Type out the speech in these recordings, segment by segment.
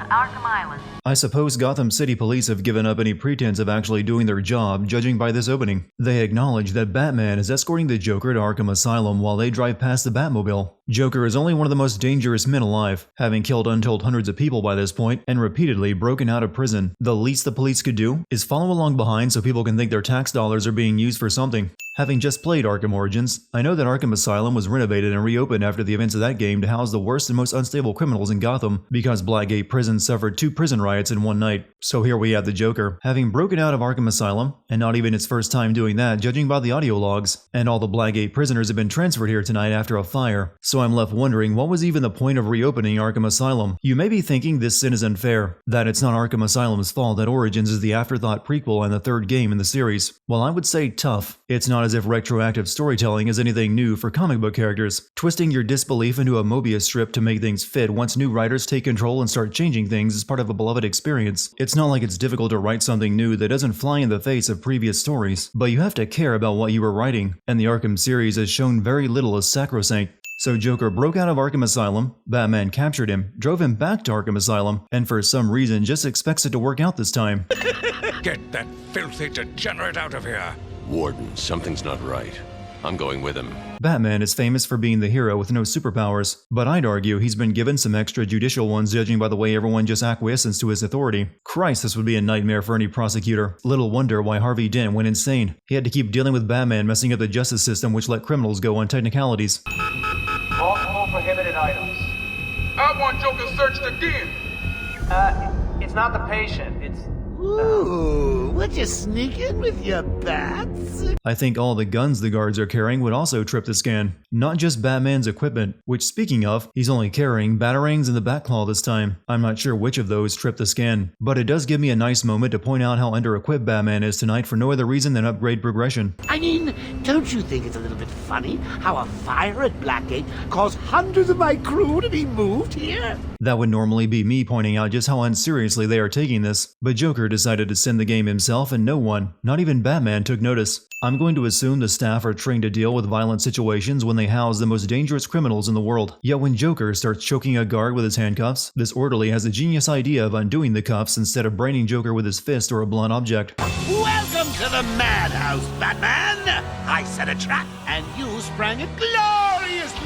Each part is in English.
Arkham Island. I suppose Gotham City Police have given up any pretense of actually doing their job, judging by this opening. They acknowledge that Batman is escorting the Joker to Arkham Asylum while they drive past the Batmobile. Joker is only one of the most dangerous men alive, having killed untold hundreds of people by this point and repeatedly broken out of prison. The least the police could do is follow along behind so people can think their tax dollars are being used for something. Having just played Arkham Origins, I know that Arkham Asylum was renovated and reopened after the events of that game to house the worst and most unstable criminals in Gotham because Blackgate Prison suffered 2 prison riots in one night. So here we have the Joker, having broken out of Arkham Asylum, and not even its first time doing that judging by the audio logs, and all the Blackgate prisoners have been transferred here tonight after a fire. So I'm left wondering what was even the point of reopening Arkham Asylum. You may be thinking this sin is unfair, that it's not Arkham Asylum's fault that Origins is the afterthought prequel and the 3rd game in the series. Well, I would say tough. It's not as if retroactive storytelling is anything new for comic book characters. Twisting your disbelief into a Mobius strip to make things fit once new writers take control and start changing things is part of a beloved experience. It's not like it's difficult to write something new that doesn't fly in the face of previous stories, but you have to care about what you were writing, and the Arkham series has shown very little as sacrosanct. So Joker broke out of Arkham Asylum, Batman captured him, drove him back to Arkham Asylum, and for some reason just expects it to work out this time. Get that filthy degenerate out of here! Warden, something's not right. I'm going with him. Batman is famous for being the hero with no superpowers, but I'd argue he's been given some extrajudicial ones judging by the way everyone just acquiesces to his authority. Christ, this would be a nightmare for any prosecutor. Little wonder why Harvey Dent went insane. He had to keep dealing with Batman messing up the justice system which let criminals go on technicalities. Multiple prohibited items. I want Joker searched again. It's not the patient, it's... Ooh, would you sneak in with your bats? I think all the guns the guards are carrying would also trip the scan. Not just Batman's equipment, which speaking of, he's only carrying batarangs and the Batclaw this time. I'm not sure which of those tripped the scan, but it does give me a nice moment to point out how under-equipped Batman is tonight for no other reason than upgrade progression. I mean, don't you think it's a little bit funny how a fire at Blackgate caused hundreds of my crew to be moved here? That would normally be me pointing out just how unseriously they are taking this, but Joker decided to send the game himself and no one, not even Batman, took notice. I'm going to assume the staff are trained to deal with violent situations when they house the most dangerous criminals in the world. Yet when Joker starts choking a guard with his handcuffs, this orderly has the genius idea of undoing the cuffs instead of braining Joker with his fist or a blunt object. Welcome to the madhouse, Batman! I set a trap, and you sprang it gloriously!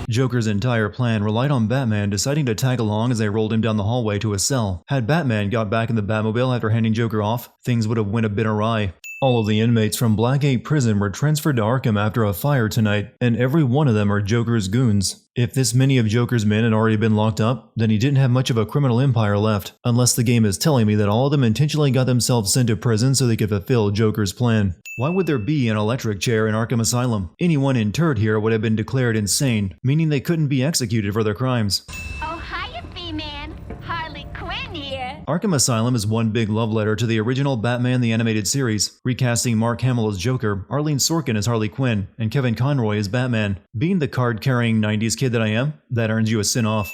Joker's entire plan relied on Batman deciding to tag along as they rolled him down the hallway to a cell. Had Batman got back in the Batmobile after handing Joker off, things would have went a bit awry. All of the inmates from Blackgate Prison were transferred to Arkham after a fire tonight, and every one of them are Joker's goons. If this many of Joker's men had already been locked up, then he didn't have much of a criminal empire left, unless the game is telling me that all of them intentionally got themselves sent to prison so they could fulfill Joker's plan. Why would there be an electric chair in Arkham Asylum? Anyone interred here would have been declared insane, meaning they couldn't be executed for their crimes. Oh, hiya, B-Man. Harley Quinn here. Arkham Asylum is one big love letter to the original Batman the Animated Series, recasting Mark Hamill as Joker, Arlene Sorkin as Harley Quinn, and Kevin Conroy as Batman. Being the card-carrying 90s kid that I am, that earns you a sin-off.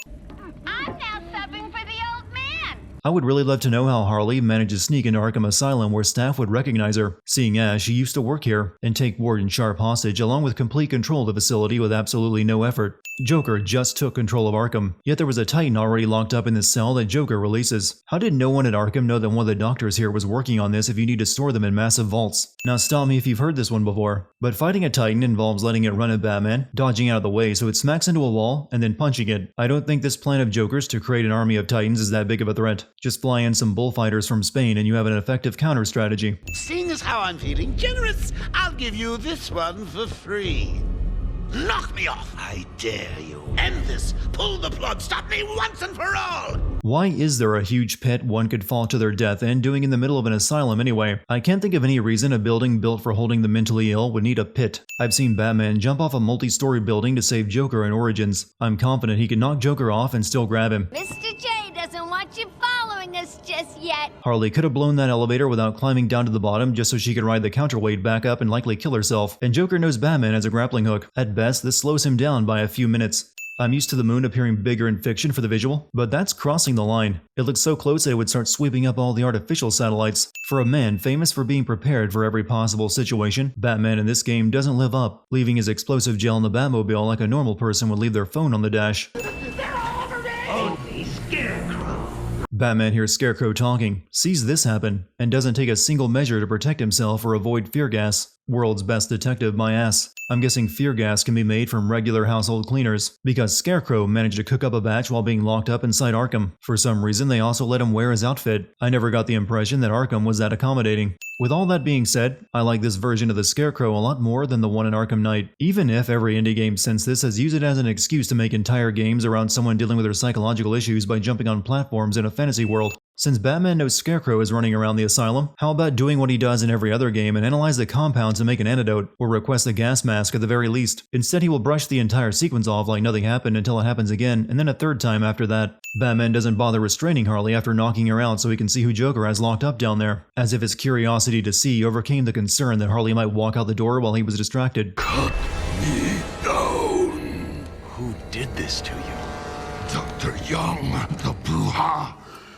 I'm now subbing for the old man. I would really love to know how Harley managed to sneak into Arkham Asylum where staff would recognize her, seeing as she used to work here, and take Warden Sharp hostage along with complete control of the facility with absolutely no effort. Joker just took control of Arkham, yet there was a Titan already locked up in the cell that Joker releases. How did no one at Arkham know that one of the doctors here was working on this if you need to store them in massive vaults? Now stop me if you've heard this one before, but fighting a Titan involves letting it run at Batman, dodging out of the way so it smacks into a wall, and then punching it. I don't think this plan of Joker's to create an army of Titans is that big of a threat. Just fly in some bullfighters from Spain and you have an effective counter strategy. Seeing as how I'm feeling generous, I'll give you this one for free. Knock me off, I dare you. End this. Pull the plug. Stop me once and for all. Why is there a huge pit one could fall to their death in doing in the middle of an asylum anyway? I can't think of any reason a building built for holding the mentally ill would need a pit. I've seen Batman jump off a multi-story building to save Joker in Origins. I'm confident he can knock Joker off and still grab him. Mr. J doesn't want you following us just yet. Harley could have blown that elevator without climbing down to the bottom just so she could ride the counterweight back up and likely kill herself. And Joker knows Batman has a grappling hook. At best, this slows him down by a few minutes. I'm used to the moon appearing bigger in fiction for the visual, but that's crossing the line. It looks so close that it would start sweeping up all the artificial satellites. For a man famous for being prepared for every possible situation, Batman in this game doesn't live up, leaving his explosive gel in the Batmobile like a normal person would leave their phone on the dash. Batman hears Scarecrow talking, sees this happen, and doesn't take a single measure to protect himself or avoid fear gas. World's best detective, my ass. I'm guessing fear gas can be made from regular household cleaners, because Scarecrow managed to cook up a batch while being locked up inside Arkham. For some reason, they also let him wear his outfit. I never got the impression that Arkham was that accommodating. With all that being said, I like this version of the Scarecrow a lot more than the one in Arkham Knight, even if every indie game since this has used it as an excuse to make entire games around someone dealing with their psychological issues by jumping on platforms in a fantasy world. Since Batman knows Scarecrow is running around the asylum, how about doing what he does in every other game and analyze the compounds to make an antidote, or request a gas mask at the very least? Instead, he will brush the entire sequence off like nothing happened until it happens again, and then a third time after that. Batman doesn't bother restraining Harley after knocking her out so he can see who Joker has locked up down there, as if his curiosity to see overcame the concern that Harley might walk out the door while he was distracted. Cut me down. Who did this to you? Dr. Young, the Bruja.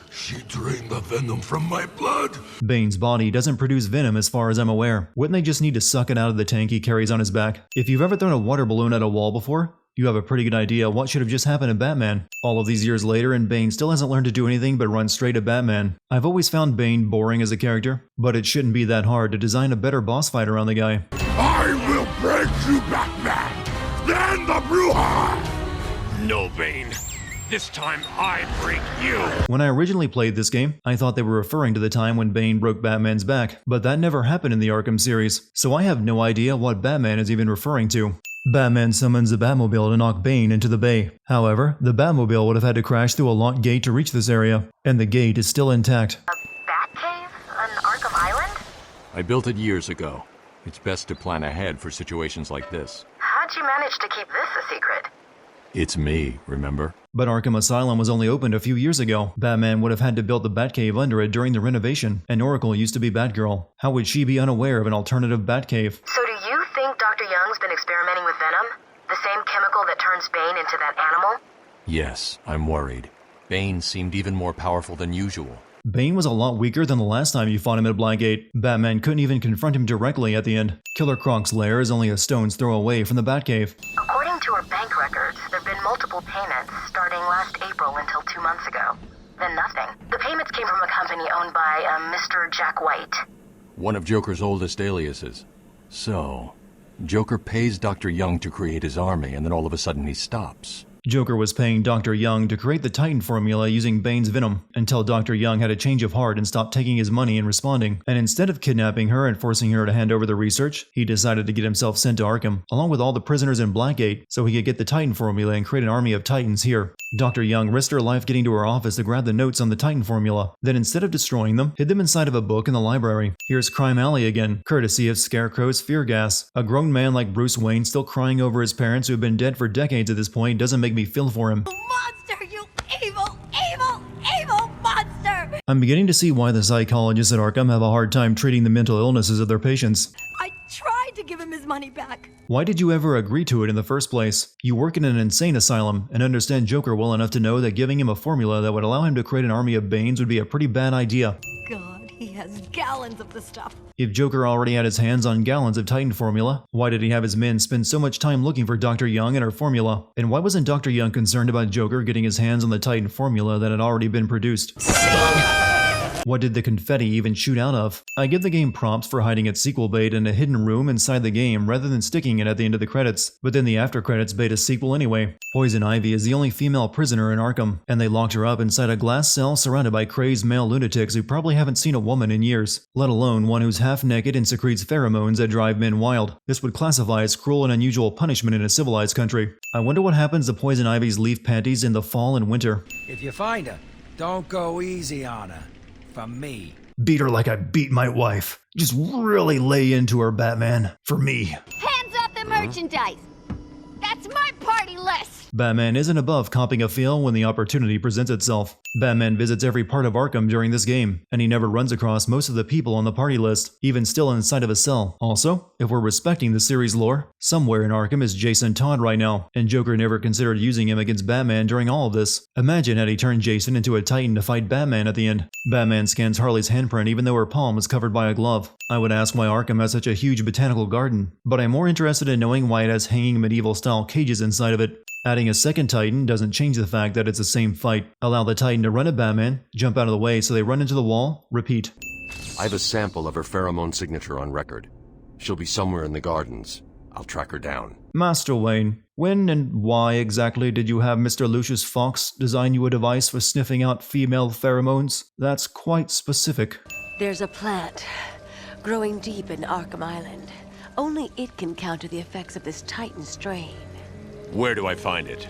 She drained the venom from my blood. Bane's body doesn't produce venom as far as I'm aware. Wouldn't they just need to suck it out of the tank he carries on his back? If you've ever thrown a water balloon at a wall before, you have a pretty good idea what should have just happened to Batman. All of these years later, and Bane still hasn't learned to do anything but run straight at Batman. I've always found Bane boring as a character, but it shouldn't be that hard to design a better boss fight around the guy. I will break you, Batman! Then the Bruja! No, Bane. This time I break you! When I originally played this game, I thought they were referring to the time when Bane broke Batman's back, but that never happened in the Arkham series, so I have no idea what Batman is even referring to. Batman summons the Batmobile to knock Bane into the bay. However, the Batmobile would have had to crash through a locked gate to reach this area, and the gate is still intact. A Batcave on Arkham Island? I built it years ago. It's best to plan ahead for situations like this. How'd you manage to keep this a secret? It's me, remember? But Arkham Asylum was only opened a few years ago. Batman would have had to build the Batcave under it during the renovation, and Oracle used to be Batgirl. How would she be unaware of an alternative Batcave? So do you think Dr. Young's been experimenting with venom? The same chemical that turns Bane into that animal? Yes, I'm worried. Bane seemed even more powerful than usual. Bane was a lot weaker than the last time you fought him at Blackgate. Batman couldn't even confront him directly at the end. Killer Croc's lair is only a stone's throw away from the Batcave. According to her bank records, there have been multiple payments starting last April until 2 months ago. Then nothing. The payments came from a company owned by Mr. Jack White. One of Joker's oldest aliases. So, Joker pays Dr. Young to create his army, and then all of a sudden he stops. Joker was paying Dr. Young to create the Titan formula using Bane's venom, until Dr. Young had a change of heart and stopped taking his money and responding. And instead of kidnapping her and forcing her to hand over the research, he decided to get himself sent to Arkham, along with all the prisoners in Blackgate, so he could get the Titan formula and create an army of Titans here. Dr. Young risked her life getting to her office to grab the notes on the Titan formula, then instead of destroying them, hid them inside of a book in the library. Here's Crime Alley again, courtesy of Scarecrow's fear gas. A grown man like Bruce Wayne still crying over his parents who have been dead for decades at this point doesn't make me feel for him. Monster, you evil, evil, evil monster! I'm beginning to see why the psychologists at Arkham have a hard time treating the mental illnesses of their patients. I tried to give him his money back. Why did you ever agree to it in the first place? You work in an insane asylum and understand Joker well enough to know that giving him a formula that would allow him to create an army of Banes would be a pretty bad idea. God, he has gallons of the stuff. If Joker already had his hands on gallons of Titan formula, why did he have his men spend so much time looking for Dr. Young and her formula? And why wasn't Dr. Young concerned about Joker getting his hands on the Titan formula that had already been produced? What did the confetti even shoot out of? I give the game props for hiding its sequel bait in a hidden room inside the game rather than sticking it at the end of the credits, but then the after credits bait a sequel anyway. Poison Ivy is the only female prisoner in Arkham, and they locked her up inside a glass cell surrounded by crazed male lunatics who probably haven't seen a woman in years, let alone one who's half naked and secretes pheromones that drive men wild. This would classify as cruel and unusual punishment in a civilized country. I wonder what happens to Poison Ivy's leaf panties in the fall and winter. If you find her, don't go easy on her. For me. Beat her like I beat my wife. Just really lay into her, Batman. For me. Hands off the merchandise! That's my party list! Batman isn't above copping a feel when the opportunity presents itself. Batman visits every part of Arkham during this game, and he never runs across most of the people on the party list, even still inside of a cell. Also, if we're respecting the series lore, somewhere in Arkham is Jason Todd right now, and Joker never considered using him against Batman during all of this. Imagine had he turned Jason into a Titan to fight Batman at the end. Batman scans Harley's handprint even though her palm is covered by a glove. I would ask why Arkham has such a huge botanical garden, but I'm more interested in knowing why it has hanging medieval-style cages inside of it. Adding a second Titan doesn't change the fact that it's the same fight. Allow the Titan to run at Batman, jump out of the way so they run into the wall, repeat. I have a sample of her pheromone signature on record. She'll be somewhere in the gardens. I'll track her down. Master Wayne, when and why exactly did you have Mr. Lucius Fox design you a device for sniffing out female pheromones? That's quite specific. There's a plant growing deep in Arkham Island. Only it can counter the effects of this Titan strain. Where do I find it?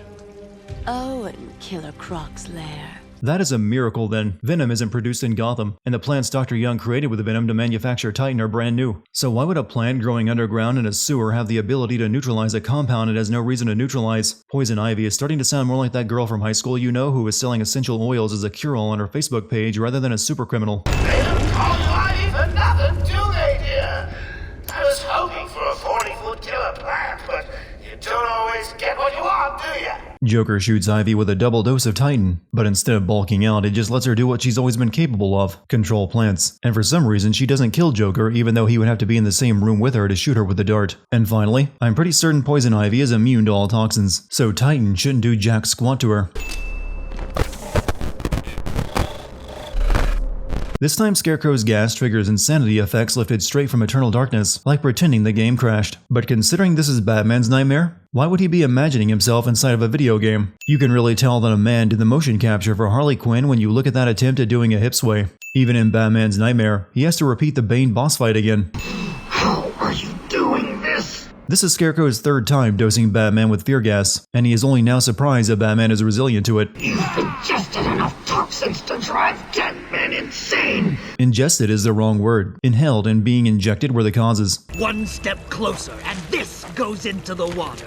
Oh, in Killer Croc's lair. That is a miracle then. Venom isn't produced in Gotham, and the plants Dr. Young created with the venom to manufacture Titan are brand new. So why would a plant growing underground in a sewer have the ability to neutralize a compound it has no reason to neutralize? Poison Ivy is starting to sound more like that girl from high school you know who is selling essential oils as a cure-all on her Facebook page rather than a super criminal. They don't call you Ivy for nothing, do they, dear? I was hoping for a 40-foot killer plant, but you don't always get what you want, do you? Joker shoots Ivy with a double dose of Titan, but instead of bulking out, it just lets her do what she's always been capable of, control plants. And for some reason, she doesn't kill Joker, even though he would have to be in the same room with her to shoot her with the dart. And finally, I'm pretty certain Poison Ivy is immune to all toxins, so Titan shouldn't do jack squat to her. This time Scarecrow's gas triggers insanity effects lifted straight from Eternal Darkness, like pretending the game crashed. But considering this is Batman's nightmare, why would he be imagining himself inside of a video game? You can really tell that a man did the motion capture for Harley Quinn when you look at that attempt at doing a hip sway. Even in Batman's nightmare, he has to repeat the Bane boss fight again. How are you doing this? This is Scarecrow's third time dosing Batman with fear gas, and he is only now surprised that Batman is resilient to it. You've ingested enough toxins to drive dead men insane. Ingested is the wrong word. Inhaled and being injected were the causes. One step closer, and this goes into the water.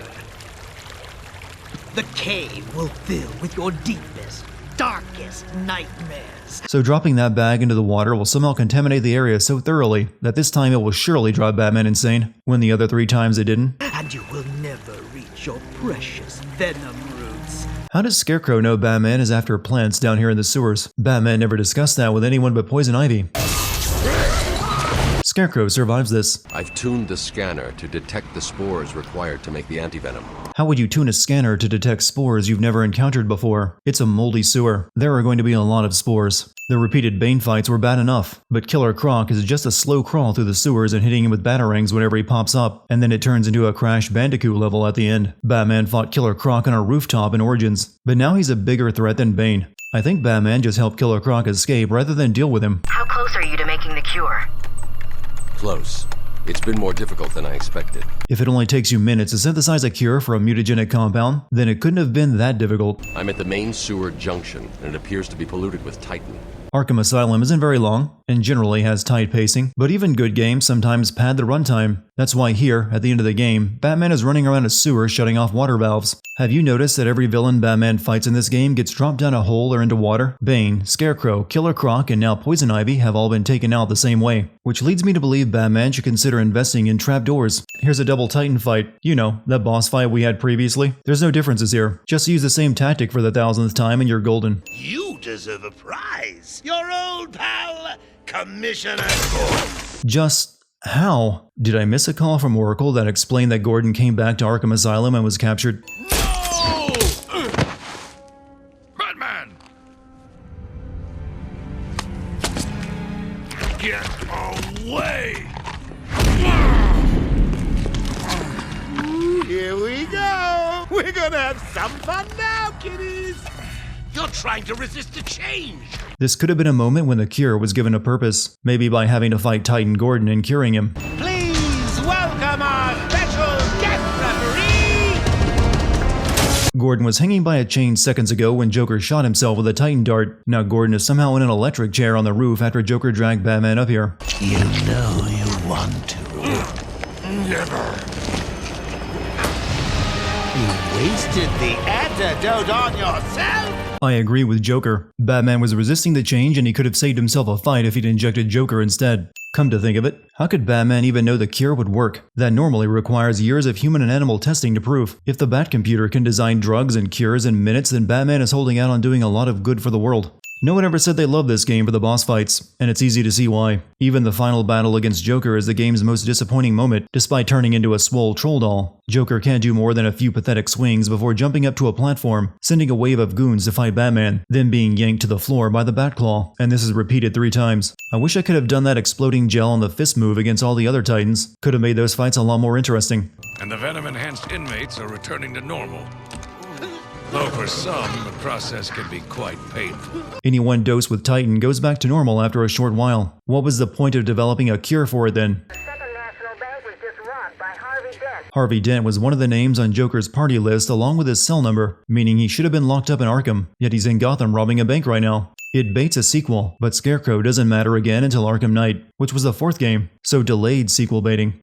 The cave will fill with your deepest, darkest nightmares. So dropping that bag into the water will somehow contaminate the area so thoroughly that this time it will surely drive Batman insane, when the other 3 times it didn't. And you will never reach your precious venom roots. How does Scarecrow know Batman is after plants down here in the sewers? Batman never discussed that with anyone but Poison Ivy. Scarecrow survives this. I've tuned the scanner to detect the spores required to make the antivenom. How would you tune a scanner to detect spores you've never encountered before? It's a moldy sewer. There are going to be a lot of spores. The repeated Bane fights were bad enough, but Killer Croc is just a slow crawl through the sewers and hitting him with batarangs whenever he pops up, and then it turns into a Crash Bandicoot level at the end. Batman fought Killer Croc on a rooftop in Origins, but now he's a bigger threat than Bane. I think Batman just helped Killer Croc escape rather than deal with him. How close are you to making the cure? Close. It's been more difficult than I expected. If it only takes you minutes to synthesize a cure for a mutagenic compound, then it couldn't have been that difficult. I'm at the main sewer junction, and it appears to be polluted with Titan. Arkham Asylum isn't very long, and generally has tight pacing, but even good games sometimes pad the runtime. That's why here, at the end of the game, Batman is running around a sewer shutting off water valves. Have you noticed that every villain Batman fights in this game gets dropped down a hole or into water? Bane, Scarecrow, Killer Croc, and now Poison Ivy have all been taken out the same way, which leads me to believe Batman should consider investing in trapdoors. Here's a double Titan fight. You know, that boss fight we had previously. There's no differences here. Just use the same tactic for the 1000th time and you're golden. You deserve a prize. Your old pal, Commissioner Gordon. Just how? Did I miss a call from Oracle that explained that Gordon came back to Arkham Asylum and was captured? No! Batman! Get away! Here we go. We're gonna have some fun now, kiddies. You're trying to resist a change. This could have been a moment when the cure was given a purpose, maybe by having to fight Titan Gordon and curing him. Please welcome our special guest referee! Gordon was hanging by a chain seconds ago when Joker shot himself with a Titan dart. Now Gordon is somehow in an electric chair on the roof after Joker dragged Batman up here. You know you want to. Never. You wasted the antidote on yourself? I agree with Joker. Batman was resisting the change and he could have saved himself a fight if he'd injected Joker instead. Come to think of it, how could Batman even know the cure would work? That normally requires years of human and animal testing to prove. If the Batcomputer can design drugs and cures in minutes, then Batman is holding out on doing a lot of good for the world. No one ever said they loved this game for the boss fights, and it's easy to see why. Even the final battle against Joker is the game's most disappointing moment, despite turning into a swole troll doll. Joker can't do more than a few pathetic swings before jumping up to a platform, sending a wave of goons to fight Batman, then being yanked to the floor by the Batclaw, and this is repeated 3 times. I wish I could have done that exploding gel on the fist move against all the other Titans. Could have made those fights a lot more interesting. And the venom-enhanced inmates are returning to normal. Though for some, the process can be quite painful. Anyone dosed with Titan goes back to normal after a short while. What was the point of developing a cure for it then? Harvey Dent was one of the names on Joker's party list along with his cell number, meaning he should have been locked up in Arkham, yet he's in Gotham robbing a bank right now. It baits a sequel, but Scarecrow doesn't matter again until Arkham Knight, which was the 4th game, so delayed sequel baiting.